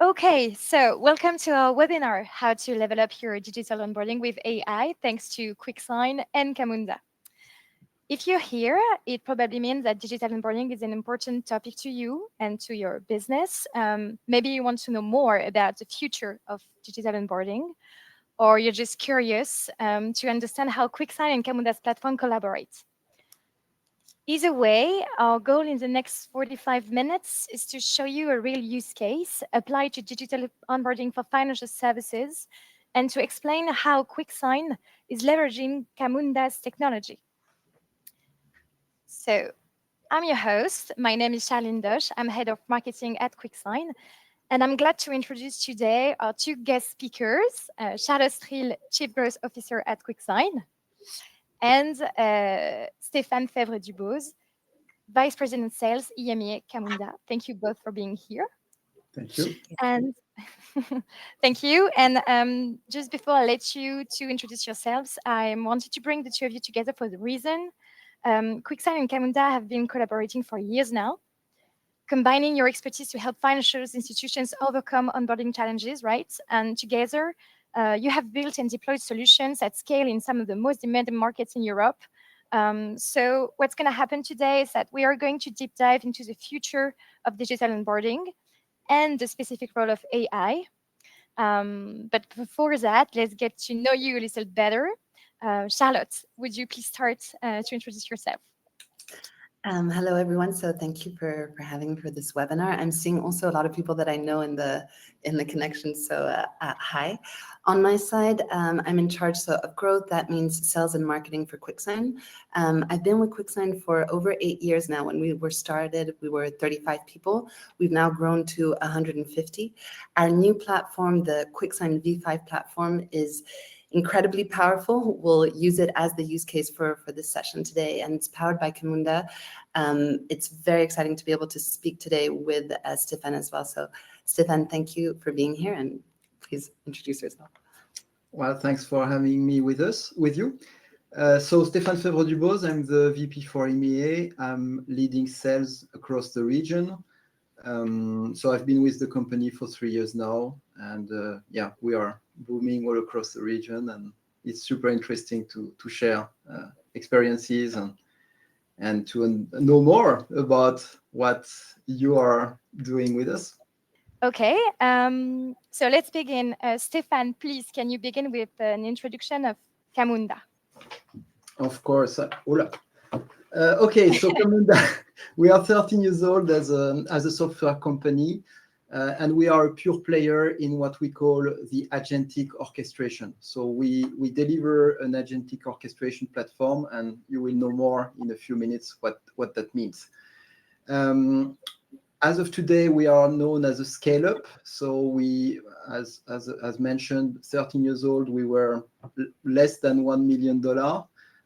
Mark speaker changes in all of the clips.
Speaker 1: Okay, so welcome to our webinar, How to Level Up Your Digital Onboarding with AI, thanks to QuickSign and Camunda. If you're here, it probably means that digital onboarding is an important topic to you and to your business. Maybe you want to know more about the future of digital onboarding, or you're just curious to understand how QuickSign and Camunda's platform collaborate. Either way, our goal in the next 45 minutes is to show you a real use case applied to digital onboarding for financial services and to explain how QuickSign is leveraging Camunda's technology. So, I'm your host. My name is Charlene Dosch. I'm head of marketing at QuickSign. And I'm glad to introduce today our two guest speakers, Charlotte Strill, Chief Growth Officer at QuickSign, and Stéphane Fèvre-Dubose, Vice President Sales, EMEA Camunda. Thank you both for being here.
Speaker 2: Thank you.
Speaker 1: And thank you. And just before I let you to introduce yourselves, I wanted to bring the two of you together for the reason. QuickSign and Camunda have been collaborating for years now, combining your expertise to help financial institutions overcome onboarding challenges, right? And together, you have built and deployed solutions at scale in some of the most demanding markets in Europe. So what's going to happen today is that we are going to deep dive into the future of digital onboarding and the specific role of AI. But before that, let's get to know you a little better. Charlotte, would you please start to introduce yourself?
Speaker 3: Hello, everyone. So thank you for having me for this webinar. I'm seeing also a lot of people that I know in the connection. So hi. On my side, I'm in charge of growth. That means sales and marketing for QuickSign. I've been with QuickSign for over 8 years now. When we were started, we were 35 people. We've now grown to 150. Our new platform, the QuickSign V5 platform, is incredibly powerful. We'll use it as the use case for this session today, and it's powered by Camunda. It's very exciting to be able to speak today with Stéphane as well. So Stéphane, thank you for being here, and please introduce yourself.
Speaker 2: Well, thanks for having me with you. So Stéphane Fèvre-Dubose, I'm the VP for EMEA. I'm leading sales across the region. So I've been with the company for 3 years now, and we are booming all across the region, and it's super interesting to share experiences and to know more about what you are doing with us.
Speaker 1: Okay, so let's begin. Stéphane, please, can you begin with an introduction of Camunda?
Speaker 2: Of course. Okay, so Camunda, we are 13 years old as a software company, and we are a pure player in what we call the agentic orchestration. So we deliver an agentic orchestration platform, and you will know more in a few minutes what that means. As of today, we are known as a scale-up. So we, as mentioned, 13 years old, we were less than $1 million.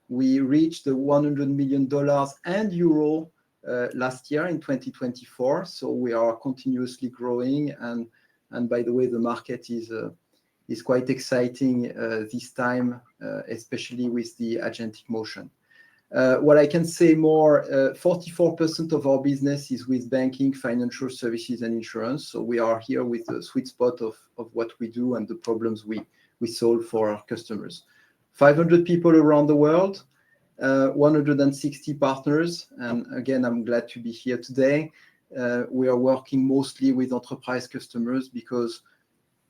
Speaker 2: We reached the $100 million and euro last year in 2024. So we are continuously growing. And by the way, the market is quite exciting this time, especially with the agentic motion. What I can say more, 44% of our business is with banking, financial services, and insurance. So we are here with a sweet spot of what we do and the problems we solve for our customers. 500 people around the world, 160 partners. And again, I'm glad to be here today. We are working mostly with enterprise customers because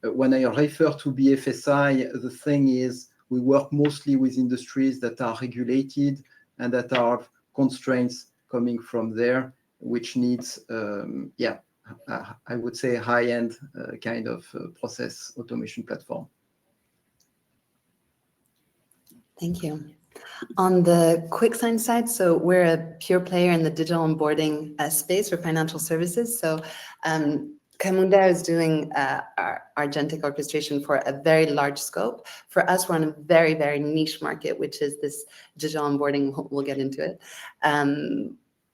Speaker 2: when I refer to BFSI, the thing is we work mostly with industries that are regulated and that are constraints coming from there, which needs, I would say high-end kind of process automation platform.
Speaker 3: Thank you. On the QuickSign side, so we're a pure player in the digital onboarding space for financial services. So Camunda is doing our agentic orchestration for a very large scope. For us, we're in a very, very niche market, which is this digital onboarding. We'll get into it.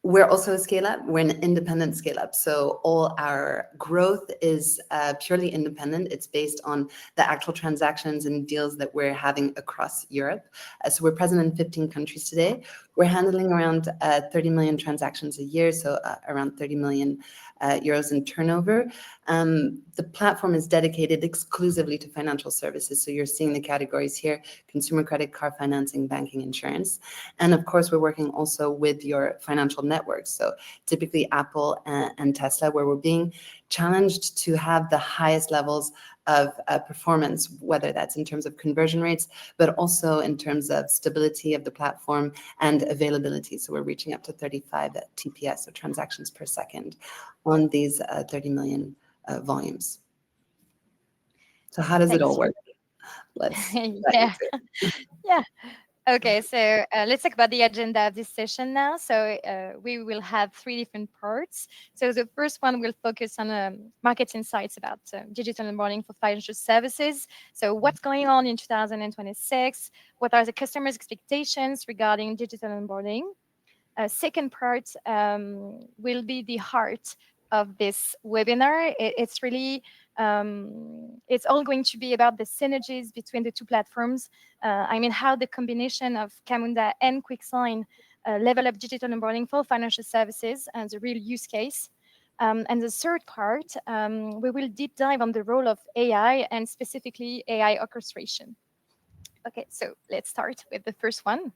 Speaker 3: We're also a scale-up. We're an independent scale-up. So all our growth is purely independent. It's based on the actual transactions and deals that we're having across Europe. So we're present in 15 countries today. We're handling around 30 million transactions a year, so around 30 million euros in turnover. The platform is dedicated exclusively to financial services. So you're seeing the categories here: consumer credit, car financing, banking, insurance. And of course, we're working also with your financial networks. So typically Apple and Tesla, where we're being challenged to have the highest levels of performance, whether that's in terms of conversion rates, but also in terms of stability of the platform and availability. So we're reaching up to 35 TPS, so transactions per second, on these 30 million volumes. So how does it all work? Let's
Speaker 1: Yeah. Yeah. Okay, so let's talk about the agenda of this session now. So we will have 3 different parts. So the first one will focus on market insights about digital onboarding for financial services. So what's going on in 2026? What are the customers' expectations regarding digital onboarding? Second part will be the heart of this webinar. It's really it's all going to be about the synergies between the 2 platforms. I mean, how the combination of Camunda and QuickSign level up digital onboarding for financial services and the real use case. And the third part, we will deep dive on the role of AI and specifically AI orchestration. Okay, so let's start with the first one.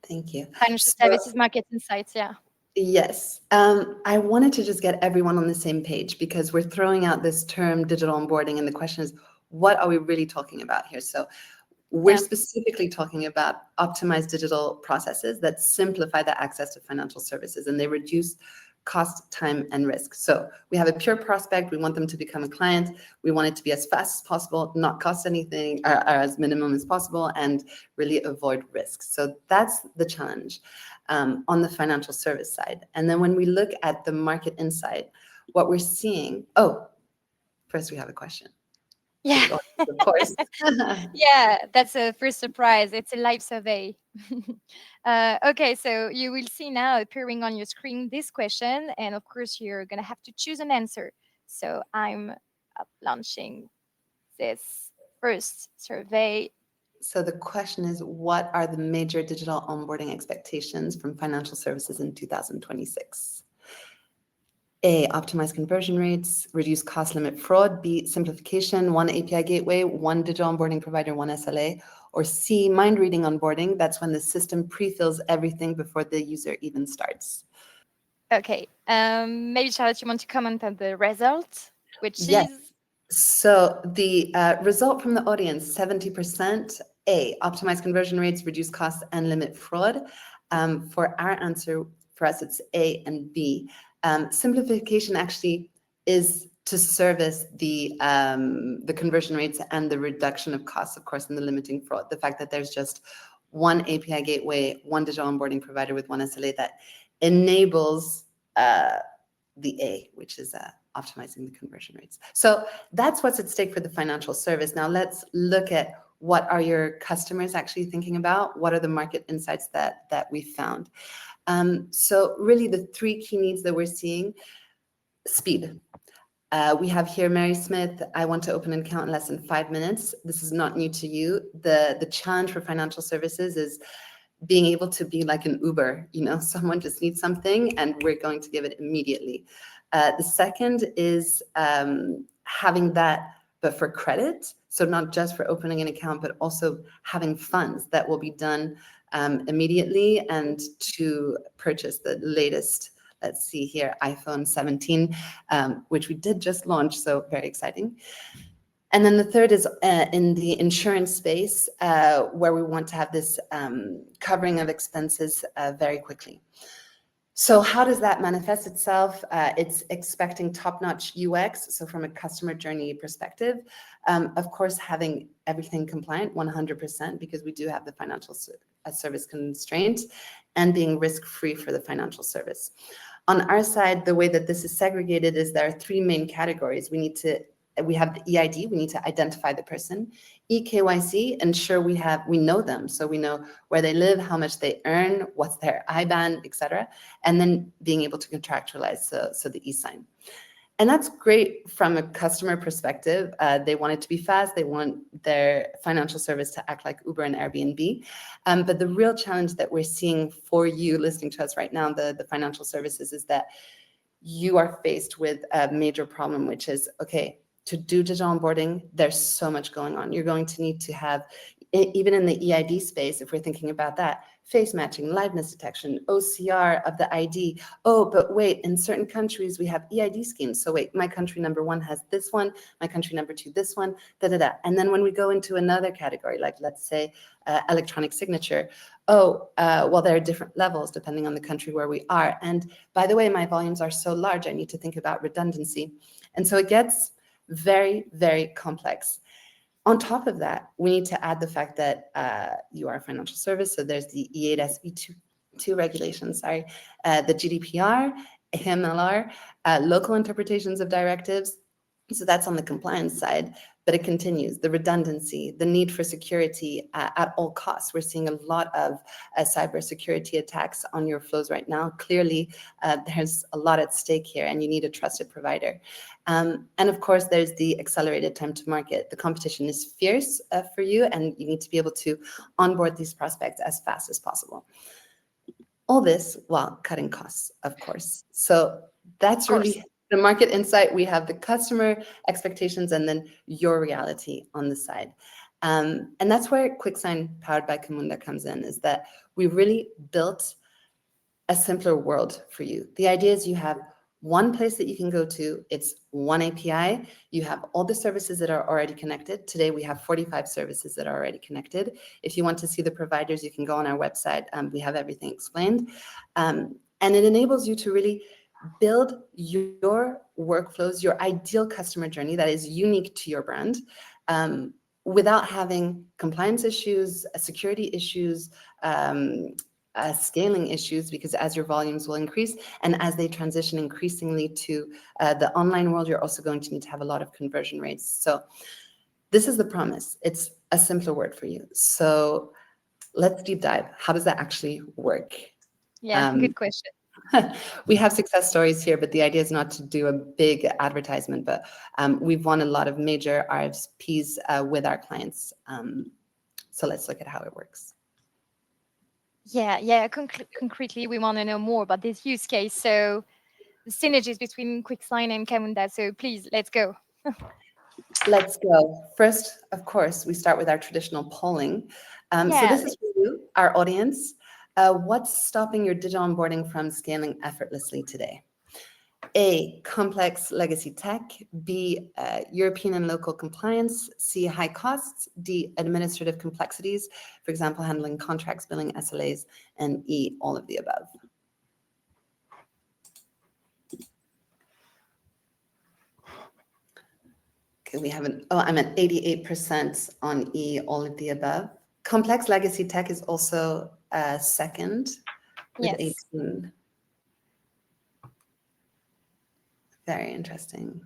Speaker 3: Thank you.
Speaker 1: Financial services market insights, yeah.
Speaker 3: Yes. I wanted to just get everyone on the same page, because we're throwing out this term digital onboarding, and the question is, what are we really talking about here? So we're specifically talking about optimized digital processes that simplify the access to financial services, and they reduce cost, time, and risk. So we have a pure prospect. We want them to become a client. We want it to be as fast as possible, not cost anything, or as minimum as possible, and really avoid risks. So that's the challenge on the financial service side. And then when we look at the market insight, what we're seeing, first we have a question.
Speaker 1: Yeah.
Speaker 3: Of course.
Speaker 1: Yeah, that's a first surprise. It's a live survey. Okay, so you will see now appearing on your screen this question, and of course you're gonna have to choose an answer. So I'm launching this first survey.
Speaker 3: So the question is, what are the major digital onboarding expectations from financial services in 2026? A, optimize conversion rates, reduce cost, limit fraud. B, simplification, 1 API gateway, 1 digital onboarding provider, 1 SLA. Or C, mind reading onboarding. That's when the system pre-fills everything before the user even starts.
Speaker 1: Okay, maybe Charlotte, you want to comment on the result, which
Speaker 3: Yes.
Speaker 1: is?
Speaker 3: So the result from the audience, 70%, A, optimize conversion rates, reduce costs, and limit fraud. For our answer, for us, it's A and B. Simplification actually is to service the conversion rates and the reduction of costs, of course, and the limiting fraud. The fact that there's just 1 API gateway, 1 digital onboarding provider with 1 SLA that enables the A, which is optimizing the conversion rates. So that's what's at stake for the financial service. Now let's look at what are your customers actually thinking about? What are the market insights that we found? So really the 3 key needs that we're seeing: speed. We have here Mary Smith, I want to open an account in less than 5 minutes. This is not new to you. The challenge for financial services is being able to be like an Uber, someone just needs something and we're going to give it immediately. The second is having that, but for credit. So not just for opening an account, but also having funds that will be done immediately, and to purchase the latest, let's see here, iPhone 17, which we did just launch, so very exciting. And then the third is in the insurance space, where we want to have this covering of expenses very quickly. So how does that manifest itself? It's expecting top-notch UX. So from a customer journey perspective, of course, having everything compliant 100%, because we do have the financial service constraint, and being risk-free for the financial service. On our side, the way that this is segregated is there are 3 main categories. We have the EID, we need to identify the person. eKYC, ensure we know them. So we know where they live, how much they earn, what's their IBAN, etc. And then being able to contractualize, so the e-sign. And that's great from a customer perspective. They want it to be fast. They want their financial service to act like Uber and Airbnb. But the real challenge that we're seeing for you listening to us right now, the financial services, is that you are faced with a major problem, which is, okay, to do digital onboarding, there's so much going on. You're going to need to have, even in the EID space, if we're thinking about that, face matching, liveness detection, OCR of the ID. Oh, but wait, in certain countries, we have EID schemes. So wait, my country number 1 has this one, my country number 2, this one, da-da-da. And then when we go into another category, like let's say electronic signature, well, there are different levels depending on the country where we are. And by the way, my volumes are so large, I need to think about redundancy. And so it gets very, very complex. On top of that, we need to add the fact that you are a financial service. So there's the E8S V2 regulations, the GDPR, AMLR, local interpretations of directives. So that's on the compliance side, but it continues. The redundancy, the need for security at all costs. We're seeing a lot of cybersecurity attacks on your flows right now. Clearly, there's a lot at stake here, and you need a trusted provider. And of course, there's the accelerated time to market. The competition is fierce for you, and you need to be able to onboard these prospects as fast as possible. All this while cutting costs, of course. So that's really the market insight. We have the customer expectations and then your reality on the side. And that's where QuickSign, powered by Camunda, comes in, is that we really built a simpler world for you. The idea is you have one place that you can go to. It's one API. You have all the services that are already connected. Today, we have 45 services that are already connected. If you want to see the providers, you can go on our website. We have everything explained. And it enables you to really build your workflows, your ideal customer journey that is unique to your brand, without having compliance issues, security issues, scaling issues, because as your volumes will increase and as they transition increasingly to the online world, you're also going to need to have a lot of conversion rates. So this is the promise. It's a simpler word for you. So let's deep dive. How does that actually work?
Speaker 1: Yeah, good question.
Speaker 3: We have success stories here, but the idea is not to do a big advertisement, but we've won a lot of major RFPs with our clients. So let's look at how it works.
Speaker 1: Yeah. Concretely, we want to know more about this use case. So the synergies between QuickSign and Camunda. So please, let's go.
Speaker 3: Let's go. First, of course, we start with our traditional polling. So this is for you, our audience. What's stopping your digital onboarding from scaling effortlessly today? A, complex legacy tech. B, European and local compliance. C, high costs. D, administrative complexities. For example, handling contracts, billing, SLAs. And E, all of the above. Okay, we have I'm at 88% on E, all of the above. Complex legacy tech is also second with 18. Very interesting.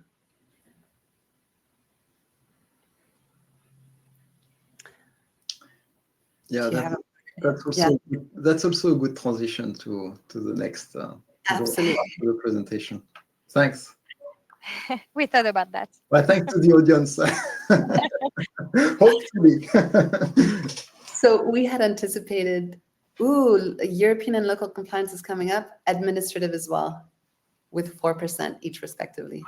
Speaker 2: Yeah, that's also a good transition to the next
Speaker 3: Absolutely.
Speaker 2: the presentation. Thanks.
Speaker 1: We thought about that.
Speaker 2: Well, thanks to the audience. Hopefully.
Speaker 3: So we had anticipated, European and local compliance is coming up, administrative as well, with 4% each respectively.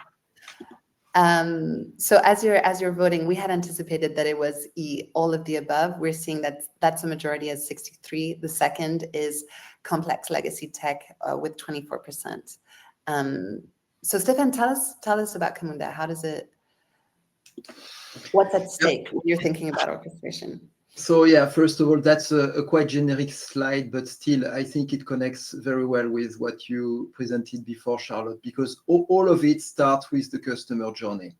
Speaker 3: So as you're voting, we had anticipated that it was E, all of the above. We're seeing that that's a majority as 63. The second is complex legacy tech with 24%. So Stefan, tell us about Camunda. What's at stake when you're thinking about orchestration?
Speaker 2: So yeah, first of all, that's a quite generic slide, but still, I think it connects very well with what you presented before, Charlotte, because all of it starts with the customer journey.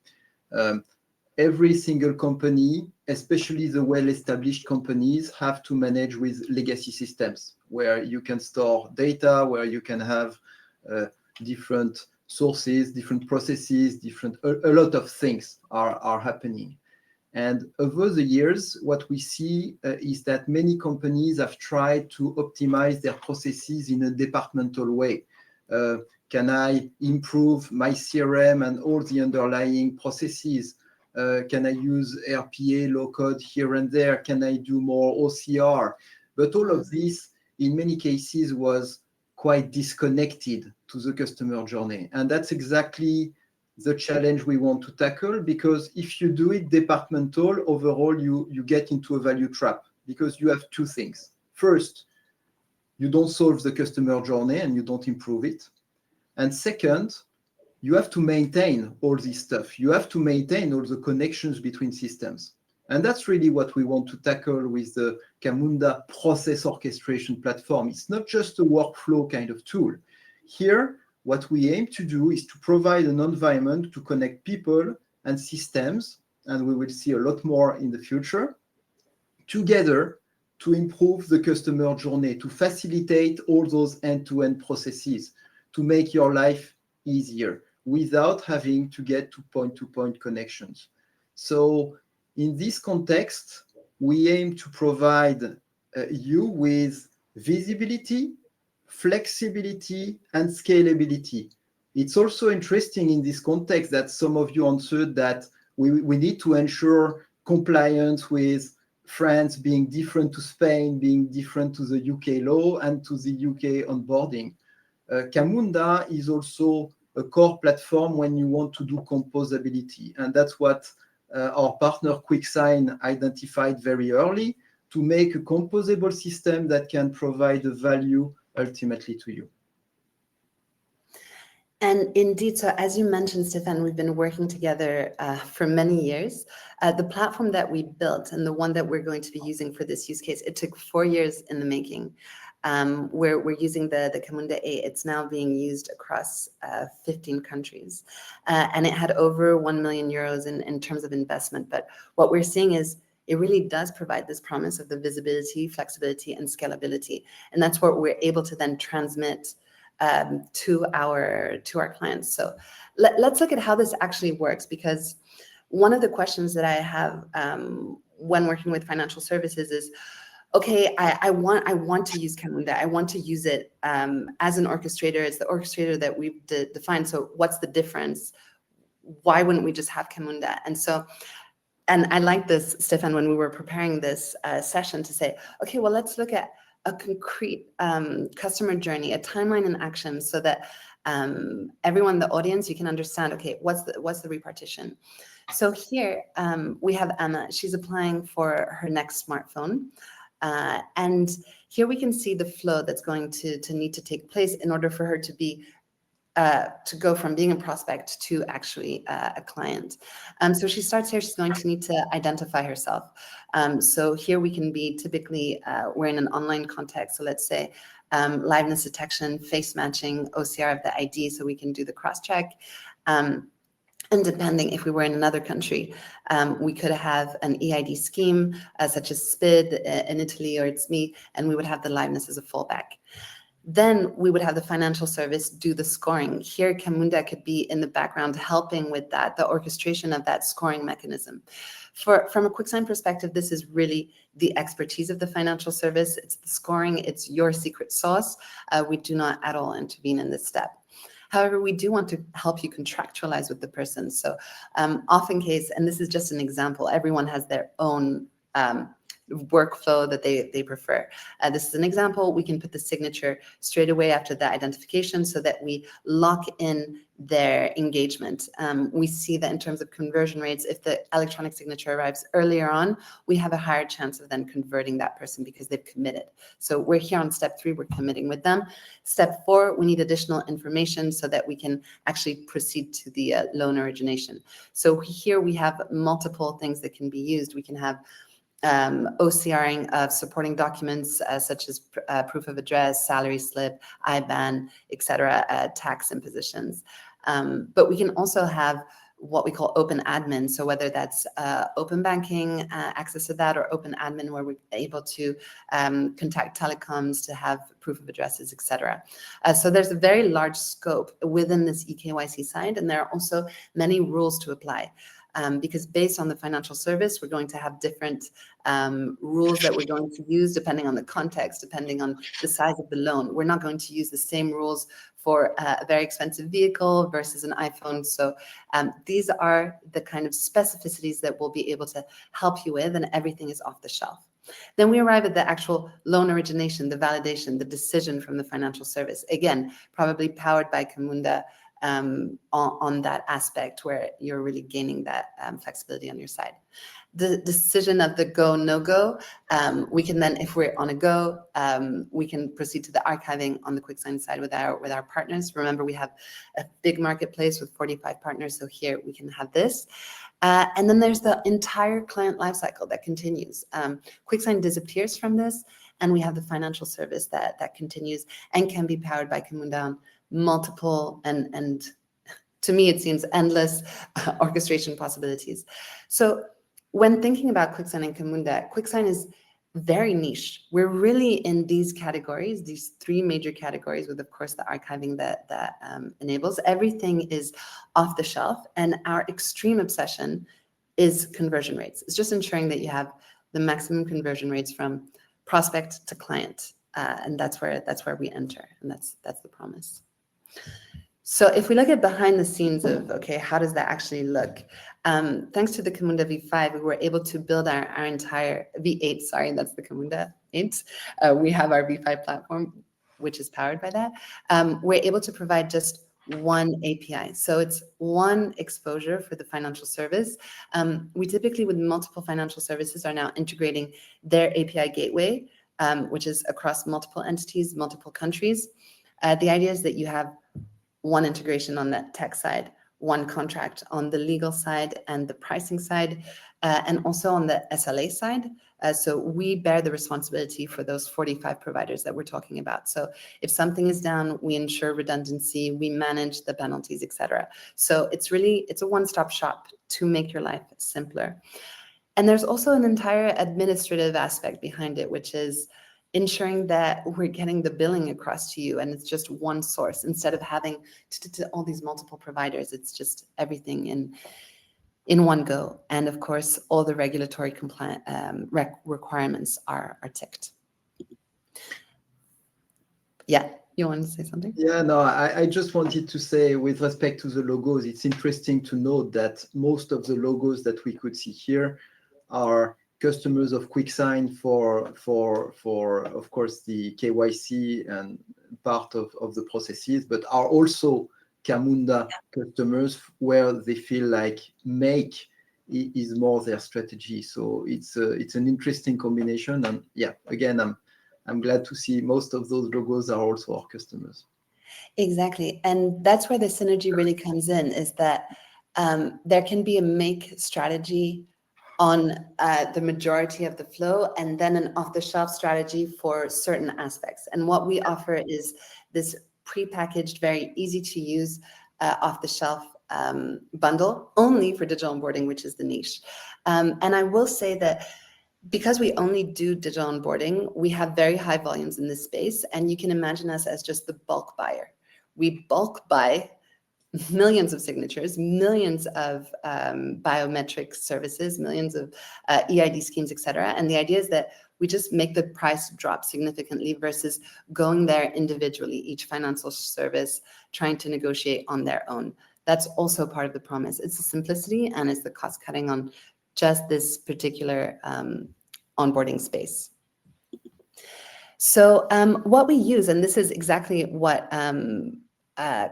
Speaker 2: Every single company, especially the well-established companies, have to manage with legacy systems where you can store data, where you can have different sources, different processes, a lot of things are happening. And over the years, what we see is that many companies have tried to optimize their processes in a departmental way. Can I improve my CRM and all the underlying processes? Can I use RPA, low code here and there? Can I do more OCR? But all of this, in many cases, was quite disconnected to the customer journey. And that's exactly the challenge we want to tackle, because if you do it departmental, overall, you get into a value trap, because you have two things. First, you don't solve the customer journey and you don't improve it. And second, you have to maintain all this stuff. You have to maintain all the connections between systems. And that's really what we want to tackle with the Camunda process orchestration platform. It's not just a workflow kind of tool. Here, what we aim to do is to provide an environment to connect people and systems, and we will see a lot more in the future, together to improve the customer journey, to facilitate all those end-to-end processes, to make your life easier without having to get to point-to-point connections. So in this context, we aim to provide you with visibility, flexibility, and scalability. It's also interesting in this context that some of you answered that we need to ensure compliance with France being different to Spain, being different to the UK law and to the UK onboarding. Camunda is also a core platform when you want to do composability. And that's what our partner QuickSign identified very early, to make a composable system that can provide the value ultimately to you.
Speaker 3: And indeed, so as you mentioned, Stéphane, we've been working together for many years. The platform that we built and the one that we're going to be using for this use case, it took 4 years in the making. We're using the Camunda A. It's now being used across 15 countries. And it had over 1 million euros in terms of investment. But what we're seeing is it really does provide this promise of the visibility, flexibility, and scalability. And that's what we're able to then transmit to our clients. So let's look at how this actually works, because one of the questions that I have when working with financial services is, okay, I want to use Camunda. I want to use it as an orchestrator. It's the orchestrator that we've defined. So what's the difference? Why wouldn't we just have Camunda? And I like this, Stéphane, when we were preparing this session, to say, okay, well, let's look at a concrete customer journey, a timeline in action, so that everyone in the audience, you can understand, okay, what's the repartition? So here we have Emma. She's applying for her next smartphone. And here we can see the flow that's going to need to take place in order for her to be to go from being a prospect to actually a client. So she starts here. She's going to need to identify herself. So here we can be typically, we're in an online context. So let's say liveness detection, face matching, OCR of the ID, so we can do the cross-check. And depending if we were in another country, we could have an EID scheme, such as SPID in Italy, or It's Me, and we would have the liveness as a fallback. Then we would have the financial service do the scoring. Here, Camunda could be in the background helping with that, the orchestration of that scoring mechanism. From a QuickSign perspective, this is really the expertise of the financial service. It's the scoring. It's your secret sauce. We do not at all intervene in this step. However, we do want to help you contractualize with the person. So often case, and this is just an example, everyone has their own workflow that they prefer. This is an example. We can put the signature straight away after the identification so that we lock in their engagement. We see that in terms of conversion rates, if the electronic signature arrives earlier on, we have a higher chance of then converting that person because they've committed. So we're here on step 3, we're committing with them. Step 4, we need additional information so that we can actually proceed to the loan origination. So here we have multiple things that can be used. We can have OCRing of supporting documents such as proof of address, salary slip, IBAN, etc., tax impositions. But we can also have what we call open admin. So whether that's open banking, access to that, or open admin, where we're able to contact telecoms to have proof of addresses, etc. So there's a very large scope within this eKYC side, and there are also many rules to apply. Because based on the financial service, we're going to have different rules that we're going to use depending on the context, depending on the size of the loan. We're not going to use the same rules for a very expensive vehicle versus an iPhone. So these are the kind of specificities that we'll be able to help you with, and everything is off the shelf. Then we arrive at the actual loan origination, the validation, the decision from the financial service. Again, probably powered by Camunda on that aspect where you're really gaining that flexibility on your side. The decision of the go, no go, we can then, if we're on a go, we can proceed to the archiving on the QuickSign side with our partners. Remember, we have a big marketplace with 45 partners, so here we can have this. And then there's the entire client lifecycle that continues. QuickSign disappears from this, and we have the financial service that continues and can be powered by Camunda on multiple and to me it seems endless orchestration possibilities. So when thinking about QuickSign and Camunda, QuickSign is very niche. We're really in these categories, these three major categories, with of course the archiving that enables. Everything is off the shelf, and our extreme obsession is conversion rates. It's just ensuring that you have the maximum conversion rates from prospect to client, and that's where we enter, and that's the promise. So if we look at behind the scenes of, okay, how does that actually look? Thanks to the Camunda V5, we were able to build our entire V8, sorry, that's the Camunda 8. We have our V5 platform, which is powered by that. We're able to provide just one API. So it's one exposure for the financial service. We typically, with multiple financial services, are now integrating their API gateway, which is across multiple entities, multiple countries. The idea is that you have one integration on that tech side, one contract on the legal side and the pricing side, and also on the SLA side. So we bear the responsibility for those 45 providers that we're talking about. So if something is down, we ensure redundancy, we manage the penalties, etc. So it's a one-stop shop to make your life simpler. And there's also an entire administrative aspect behind it, which is ensuring that we're getting the billing across to you and it's just one source instead of having to all these multiple providers. It's just everything in one go. And of course, all the regulatory compliant requirements are ticked. Yeah, you want to say something?
Speaker 2: Yeah, no, I just wanted to say, with respect to the logos, it's interesting to note that most of the logos that we could see here are customers of QuickSign for of course the KYC and part of the processes, but are also Camunda customers where they feel like make is more their strategy. So it's an interesting combination, and yeah, again, I'm glad to see most of those logos are also our customers.
Speaker 3: Exactly, and that's where the synergy really comes in, is that there can be a make strategy on the majority of the flow, and then an off-the-shelf strategy for certain aspects. And what we offer is this pre-packaged, very easy to use off-the-shelf bundle only for digital onboarding, which is the niche. And I will say that because we only do digital onboarding, we have very high volumes in this space, and you can imagine us as just the bulk buyer. We bulk buy millions of signatures, millions of biometric services, millions of EID schemes, etc. And the idea is that we just make the price drop significantly versus going there individually, each financial service trying to negotiate on their own. That's also part of the promise. It's the simplicity and it's the cost cutting on just this particular onboarding space. So what we use, and this is exactly what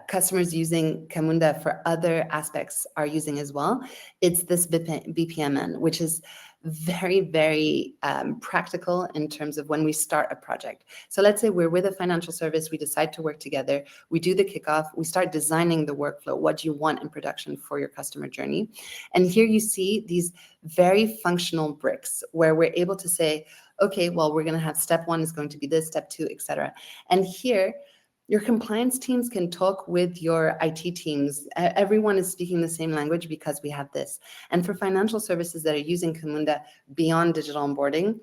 Speaker 3: customers using Camunda for other aspects are using as well. It's this BPMN, which is very, very practical in terms of when we start a project. So let's say we're with a financial service, we decide to work together, we do the kickoff, we start designing the workflow. What do you want in production for your customer journey? And here you see these very functional bricks where we're able to say, okay, well, we're going to have step one is going to be this, step two, etc. And here, your compliance teams can talk with your IT teams. Everyone is speaking the same language because we have this. And for financial services that are using Camunda beyond digital onboarding,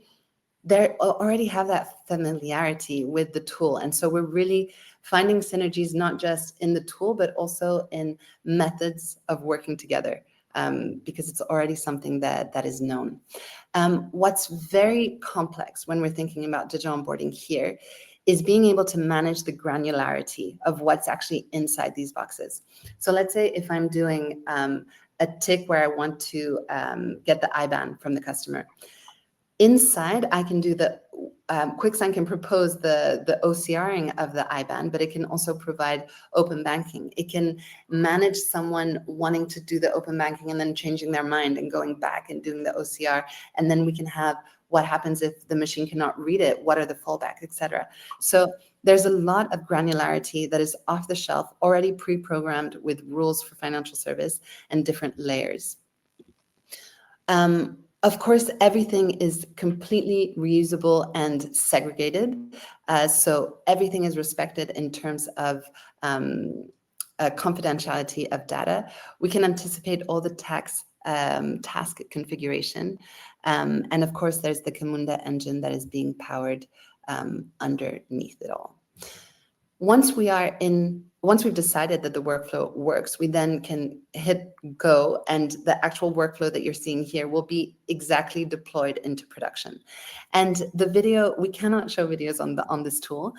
Speaker 3: they already have that familiarity with the tool. And so we're really finding synergies, not just in the tool, but also in methods of working together, because it's already something that is known. What's very complex when we're thinking about digital onboarding here is being able to manage the granularity of what's actually inside these boxes. So let's say if I'm doing a tick where I want to get the IBAN from the customer, Inside, I can do the QuickSign can propose the OCRing of the IBAN, but it can also provide open banking. It can manage someone wanting to do the open banking and then changing their mind and going back and doing the OCR. And then we can have what happens if the machine cannot read it, what are the fallbacks, etc. So there's a lot of granularity that is off the shelf, already pre-programmed with rules for financial service and different layers. Of course, everything is completely reusable and segregated. So everything is respected in terms of confidentiality of data. We can anticipate all the task configuration. And of course, there's the Camunda engine that is being powered underneath it all. Once we've decided that the workflow works, we then can hit go, and the actual workflow that you're seeing here will be exactly deployed into production. And the video, we cannot show videos on this tool,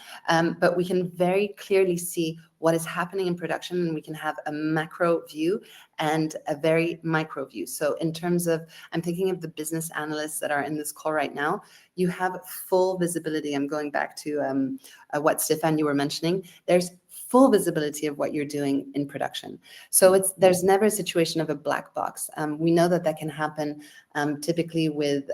Speaker 3: but we can very clearly see what is happening in production, and we can have a macro view and a very micro view. So in terms of, I'm thinking of the business analysts that are in this call right now, you have full visibility. I'm going back to what Stefan, you were mentioning. There's full visibility of what you're doing in production. So there's never a situation of a black box. We know that can happen typically with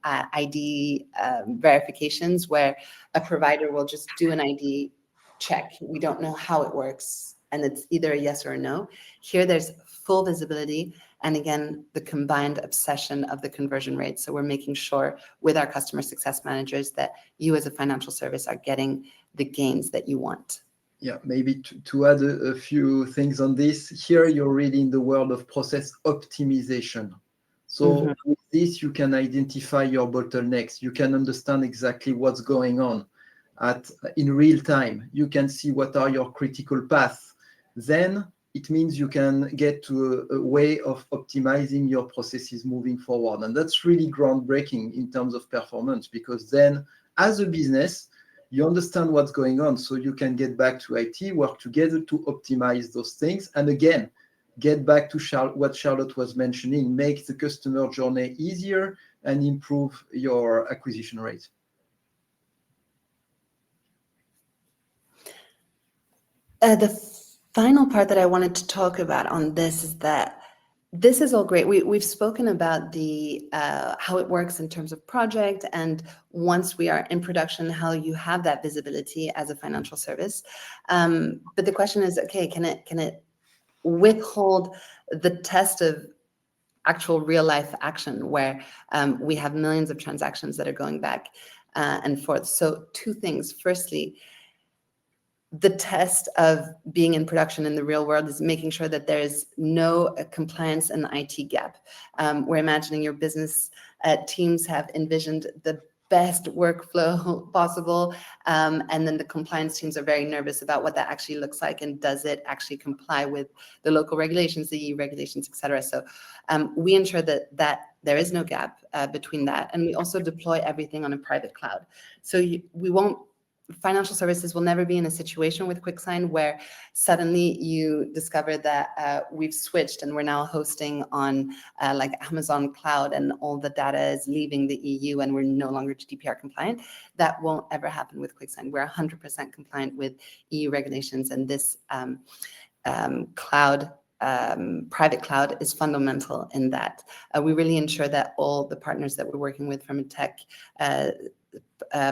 Speaker 3: ID verifications, where a provider will just do an ID check. We don't know how it works, and it's either a yes or a no. Here there's full visibility, and again, the combined obsession of the conversion rate. So we're making sure with our customer success managers that you as a financial service are getting the gains that you want.
Speaker 2: Yeah, maybe to add a few things on this. Here you're reading the world of process optimization. So with this, you can identify your bottlenecks. You can understand exactly what's going on in real time. You can see what are your critical paths. Then it means you can get to a way of optimizing your processes moving forward. And that's really groundbreaking in terms of performance, because then as a business, you understand what's going on, so you can get back to IT, work together to optimize those things. And again, get back to what Charlotte was mentioning, make the customer journey easier and improve your acquisition rate.
Speaker 3: The final part that I wanted to talk about on this is that this is all great. We've spoken about the how it works in terms of project, and once we are in production, how you have that visibility as a financial service. But the question is, okay, can it withhold the test of actual real life action, where we have millions of transactions that are going back and forth? So two things. Firstly, the test of being in production in the real world is making sure that there is no compliance and IT gap. We're imagining your business teams have envisioned the best workflow possible, and then the compliance teams are very nervous about what that actually looks like, and does it actually comply with the local regulations, the EU regulations, etc. So we ensure that there is no gap between that, and we also deploy everything on a private cloud. So financial services will never be in a situation with QuickSign where suddenly you discover that we've switched and we're now hosting on like Amazon Cloud, and all the data is leaving the EU and we're no longer GDPR compliant. That won't ever happen with QuickSign. We're 100% compliant with EU regulations, and this private cloud is fundamental in that. We really ensure that all the partners that we're working with from a tech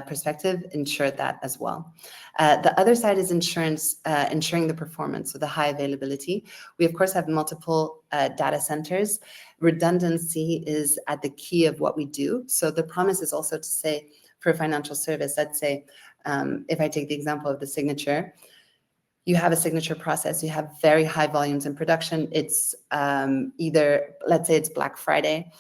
Speaker 3: perspective ensure that as well. The other side is ensuring the performance, so the high availability. We of course have multiple data centers. Redundancy is at the key of what we do. So the promise is also to say, for a financial service, let's say, if I take the example of the signature, you have a signature process, you have very high volumes in production. It's either, let's say it's Black Friday,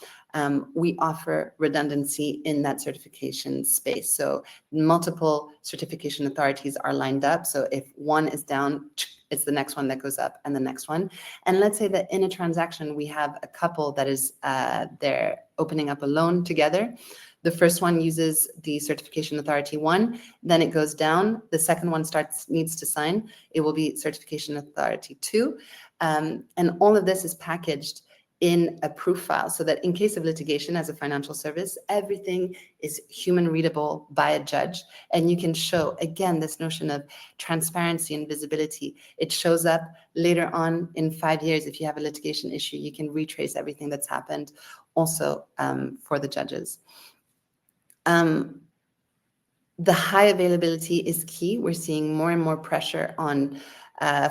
Speaker 3: we offer redundancy in that certification space. So multiple certification authorities are lined up. So if one is down, it's the next one that goes up, and the next one. And let's say that in a transaction, we have a couple that is they're opening up a loan together. The first one uses the certification authority 1, then it goes down. The second one needs to sign. It will be certification authority 2. And all of this is packaged in a proof file, so that in case of litigation as a financial service, everything is human readable by a judge. And you can show, again, this notion of transparency and visibility. It shows up later on in 5 years. If you have a litigation issue, you can retrace everything that's happened also for the judges. The high availability is key. We're seeing more and more pressure on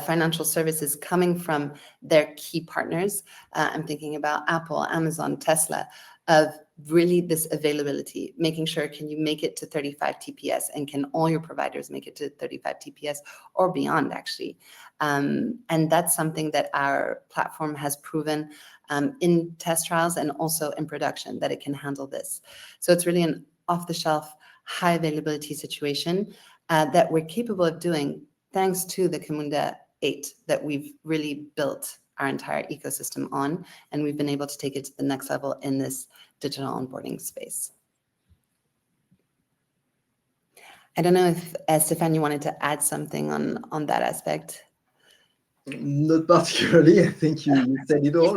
Speaker 3: financial services coming from their key partners. I'm thinking about Apple, Amazon, Tesla, of really this availability, making sure, can you make it to 35 TPS, and can all your providers make it to 35 TPS or beyond, actually. And that's something that our platform has proven in test trials and also in production, that it can handle this. So it's really an off-the-shelf, high availability situation that we're capable of doing thanks to the Camunda 8 that we've really built our entire ecosystem on, and we've been able to take it to the next level in this digital onboarding space. I don't know if Stéphane, you wanted to add something on that aspect.
Speaker 2: Not particularly. I think you said it all.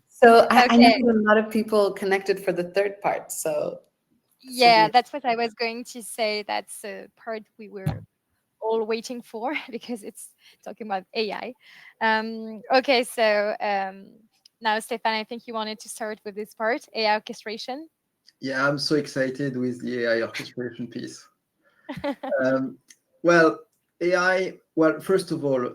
Speaker 3: So
Speaker 1: Okay.
Speaker 3: I know that a lot of people connected for the third part. So
Speaker 1: Yeah, that's what I was going to say. That's the part we were all waiting for, because it's talking about AI. Okay, so now, Stéphane, I think you wanted to start with this part, AI orchestration.
Speaker 2: Yeah, I'm so excited with the AI orchestration piece. Well, AI, well, first of all,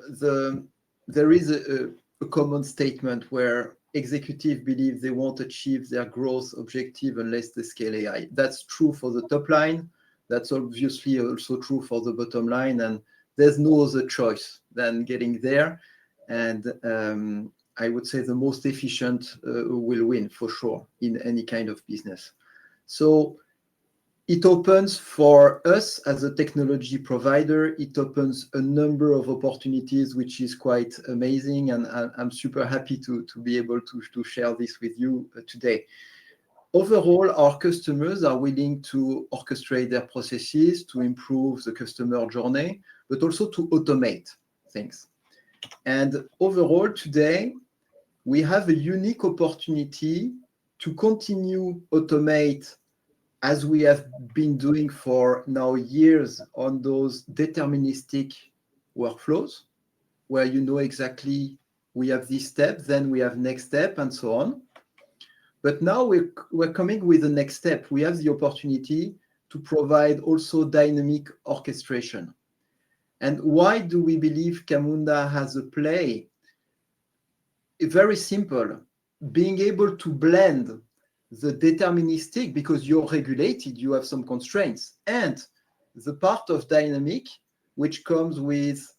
Speaker 2: there is a common statement where executives believe they won't achieve their growth objective unless they scale AI. That's true for the top line. That's obviously also true for the bottom line. And there's no other choice than getting there. And I would say the most efficient will win for sure in any kind of business. So it opens for us as a technology provider, it opens a number of opportunities, which is quite amazing. And I'm super happy to be able to share this with you today. Overall, our customers are willing to orchestrate their processes to improve the customer journey, but also to automate things. And overall, today, we have a unique opportunity to continue automate as we have been doing for now years on those deterministic workflows, where you know exactly we have this step, then we have next step, and so on. But now we're coming with the next step. We have the opportunity to provide also dynamic orchestration. And why do we believe Camunda has a play? Very simple, being able to blend the deterministic, because you're regulated, you have some constraints, and the part of dynamic, which comes with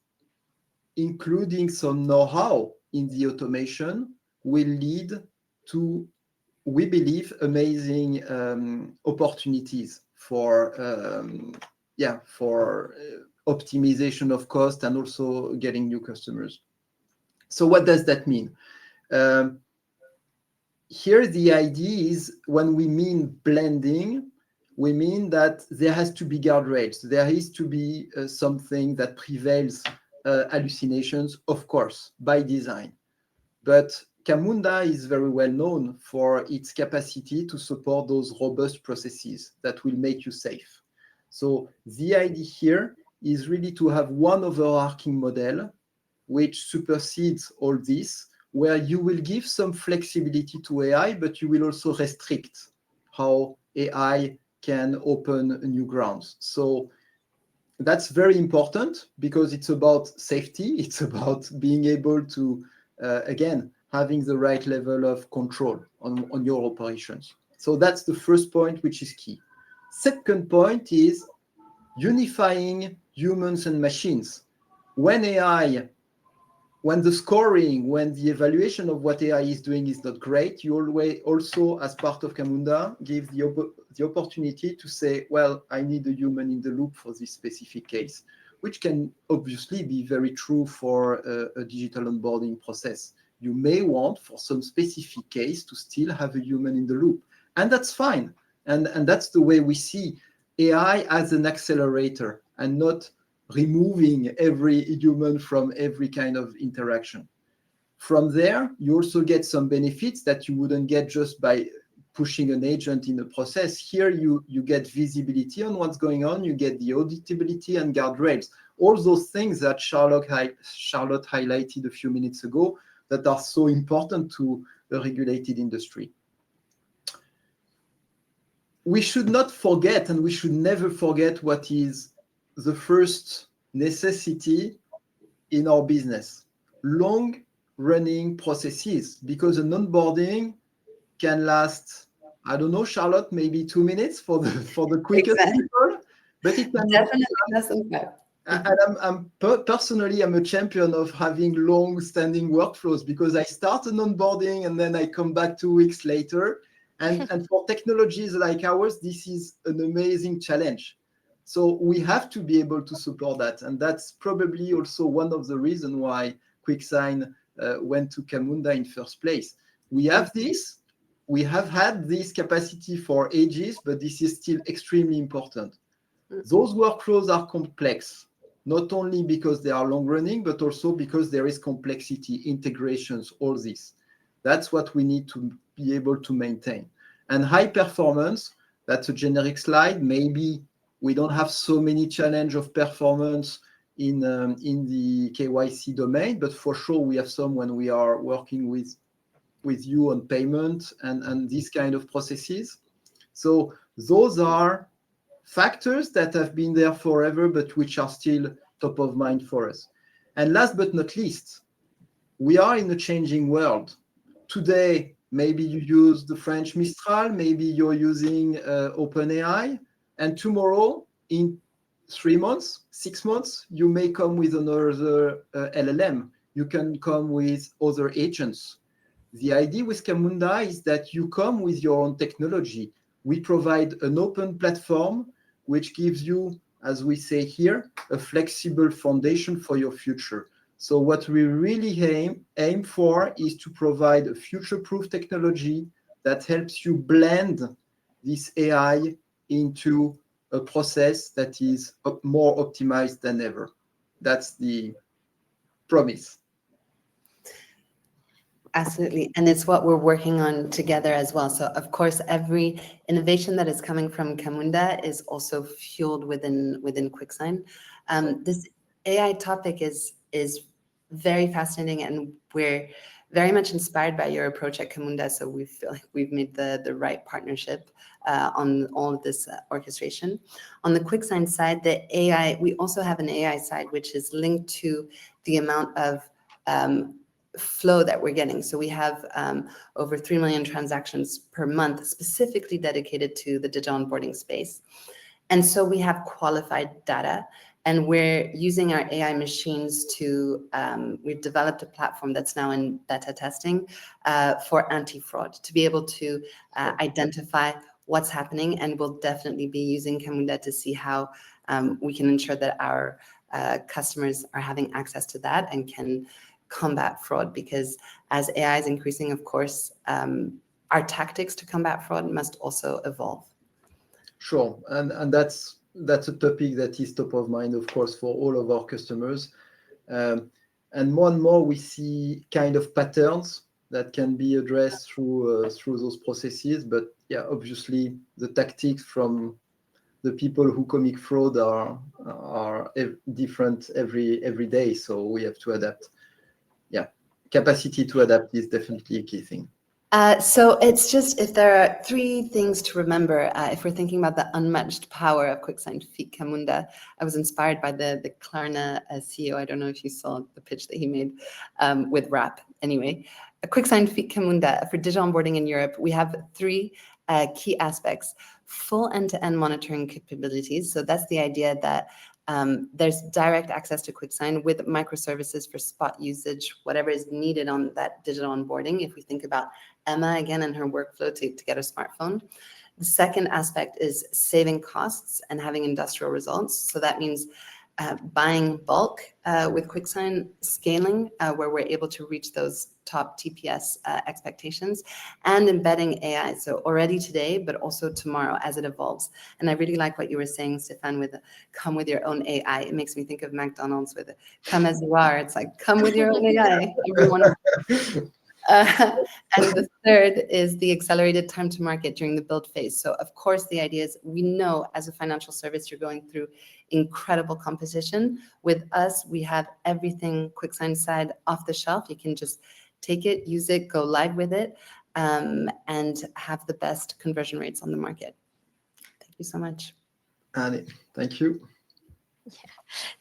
Speaker 2: including some know-how in the automation, will lead to, we believe, amazing opportunities for optimization of cost and also getting new customers. So what does that mean? Here, the idea is when we mean blending, we mean that there has to be guardrails. There is to be something that prevails hallucinations, of course, by design. But Camunda is very well known for its capacity to support those robust processes that will make you safe. So the idea here is really to have one overarching model which supersedes all this, where you will give some flexibility to AI, but you will also restrict how AI can open new grounds. So that's very important because it's about safety. It's about being able to, again, having the right level of control on your operations. So that's the first point, which is key. Second point is unifying humans and machines. When the scoring, when the evaluation of what AI is doing is not great, you always also, as part of Camunda, give the opportunity to say, well, I need a human in the loop for this specific case, which can obviously be very true for a digital onboarding process. You may want, for some specific case, to still have a human in the loop. And that's fine. And that's the way we see AI as an accelerator and not removing every human from every kind of interaction. From there, you also get some benefits that you wouldn't get just by pushing an agent in the process. Here, you get visibility on what's going on, you get the auditability and guardrails, all those things that Charlotte highlighted a few minutes ago that are so important to a regulated industry. We should not forget, and we should never forget, what is the first necessity in our business: long-running processes, because an onboarding can last, I don't know, Charlotte, maybe 2 minutes for the quickest people, but it can
Speaker 3: definitely doesn't matter.
Speaker 2: And personally, I'm a champion of having long-standing workflows, because I start an onboarding and then I come back 2 weeks later. And for technologies like ours, this is an amazing challenge. So we have to be able to support that. And that's probably also one of the reasons why QuickSign went to Camunda in first place. We have this. We have had this capacity for ages, but this is still extremely important. Those workflows are complex, not only because they are long running, but also because there is complexity, integrations, all this. That's what we need to be able to maintain. And high performance, that's a generic slide. Maybe we don't have so many challenge of performance in the KYC domain, but for sure we have some when we are working with you on payment and these kind of processes. So those are factors that have been there forever, but which are still top of mind for us. And last but not least, we are in a changing world. Today, maybe you use the French Mistral, maybe you're using OpenAI, and tomorrow, in 3 months, 6 months, you may come with another LLM. You can come with other agents. The idea with Camunda is that you come with your own technology. We provide an open platform which gives you, as we say here, a flexible foundation for your future. So what we really aim for is to provide a future-proof technology that helps you blend this AI into a process that is more optimized than ever. That's the promise.
Speaker 3: Absolutely. And it's what we're working on together as well. So of course, every innovation that is coming from Camunda is also fueled within QuickSign. This AI topic is very fascinating, and we're very much inspired by your approach at Camunda. So we feel like we've made the right partnership on all of this orchestration. On the QuickSign side, the AI, we also have an AI side, which is linked to the amount of flow that we're getting. So we have over 3 million transactions per month specifically dedicated to the digital onboarding space. And so we have qualified data, and we're using our AI machines to, we've developed a platform that's now in beta testing for anti-fraud, to be able to identify what's happening, and we'll definitely be using Camunda to see how we can ensure that our customers are having access to that and can combat fraud, because as AI is increasing, of course, our tactics to combat fraud must also evolve.
Speaker 2: Sure, and that's a topic that is top of mind, of course, for all of our customers. And more and more we see kind of patterns that can be addressed through those processes. But yeah, obviously the tactics from the people who commit fraud are different every day, so we have to adapt. Yeah, capacity to adapt is definitely a key thing.
Speaker 3: So it's just, if there are 3 things to remember, if we're thinking about the unmatched power of QuickSign Feet Camunda, I was inspired by the Klarna CEO. I don't know if you saw the pitch that he made with RAP. Anyway, QuickSign Feet Camunda for digital onboarding in Europe, we have 3 key aspects. Full end-to-end monitoring capabilities. So that's the idea that there's direct access to QuickSign with microservices for spot usage, whatever is needed on that digital onboarding. If we think about Emma again and her workflow to get a smartphone. The second aspect is saving costs and having industrial results. So that means buying bulk with QuickSign, scaling where we're able to reach those top TPS expectations, and embedding AI. So already today, but also tomorrow as it evolves. And I really like what you were saying, Stéphane, with come with your own AI. It makes me think of McDonald's with come as you are. It's like, come with your own AI. Everyone And the third is the accelerated time to market during the build phase. So of course, the idea is we know as a financial service, you're going through incredible competition. With us, we have everything QuickSign side off the shelf. You can just take it, use it, go live with it, and have the best conversion rates on the market. Thank you so much.
Speaker 2: Annie, thank you.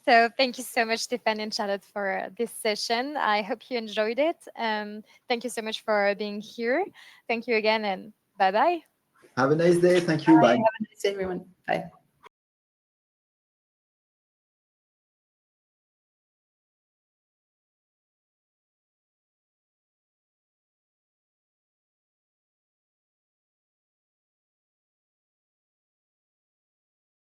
Speaker 1: So thank you so much, Stéphane and Charlotte, for this session. I hope you enjoyed it. Thank you so much for being here. Thank you again, and bye-bye.
Speaker 2: Have a nice day. Thank you.
Speaker 3: Bye.
Speaker 2: Bye.
Speaker 3: Have a nice day, everyone. Bye.